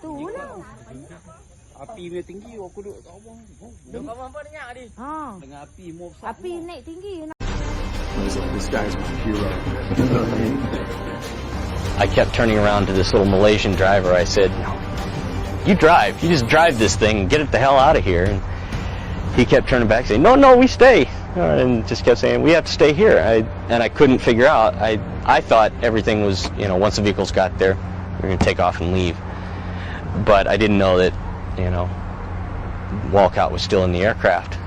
Tu lah. Api dia tinggi, aku duduk kat bawah. Kau apa dengar tadi? Dengan api mau besar. Api naik tinggi. This guy's my hero. I kept turning around to this little Malaysian driver. I said, "You drive. You just drive this thing and get it the hell out of here." And he kept turning back saying, "No, we stay." And just kept saying, "We have to stay here." And I couldn't figure out. I thought everything was, once the vehicles got there, we were going to take off and leave. But I didn't know that, Walcott was still in the aircraft.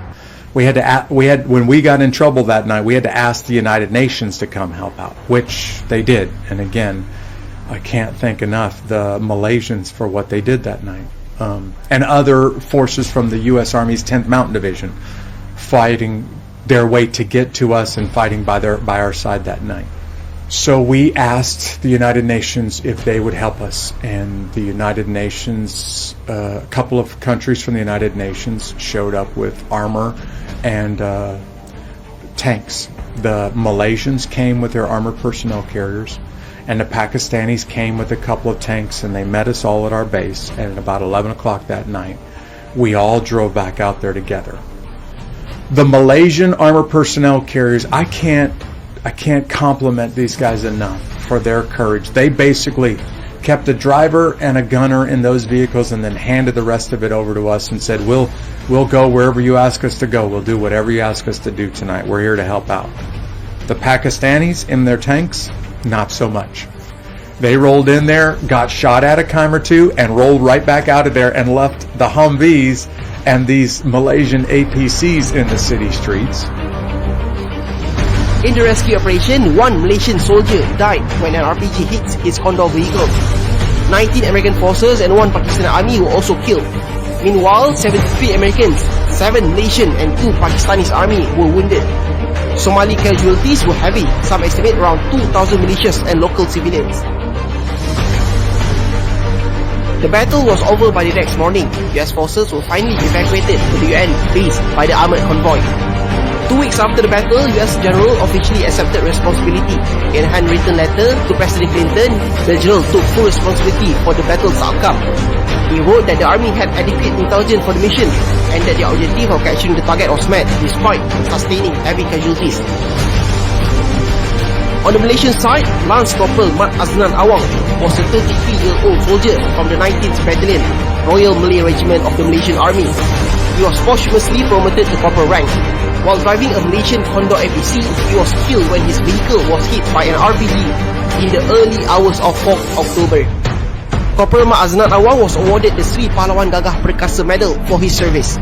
When we got in trouble that night, we had to ask the United Nations to come help out, which they did. And again, I can't thank enough the Malaysians for what they did that night. And other forces from the U.S. Army's 10th Mountain Division fighting their way to get to us and fighting by our side that night. So we asked the United Nations if they would help us, and the United Nations, a couple of countries from the United Nations showed up with armor and tanks. The Malaysians came with their armored personnel carriers, and the Pakistanis came with a couple of tanks, and they met us all at our base. And at about 11 o'clock that night, we all drove back out there together. The Malaysian armored personnel carriers, I can't compliment these guys enough for their courage. They basically kept a driver and a gunner in those vehicles and then handed the rest of it over to us and said, we'll go wherever you ask us to go. We'll do whatever you ask us to do tonight. We're here to help out. The Pakistanis in their tanks, not so much. They rolled in there, got shot at a time or two, and rolled right back out of there and left the Humvees and these Malaysian APCs in the city streets. In the rescue operation, one Malaysian soldier died when an RPG hit his condor vehicle. 19 American forces and 1 Pakistani army were also killed. Meanwhile, 73 Americans, 7 Malaysian and 2 Pakistani army were wounded. Somali casualties were heavy, some estimate around 2,000 militias and local civilians. The battle was over by the next morning. US forces were finally evacuated to the UN base by the armored convoy. 2 weeks after the battle, US General officially accepted responsibility. In a handwritten letter to President Clinton, the General took full responsibility for the battle's outcome. He wrote that the army had adequate intelligence for the mission and that the objective of capturing the target was met despite sustaining heavy casualties. On the Malaysian side, Lance Corporal Mat Aznan Awang was a 33-year-old soldier from the 19th Battalion, Royal Malay Regiment of the Malaysian Army. He was posthumously promoted to corporal rank. While driving a Malaysian Condor APC, he was killed when his vehicle was hit by an RPG in the early hours of 4th October. Corporal Mat Aznan Awang was awarded the Sri Pahlawan Gagah Perkasa Medal for his service.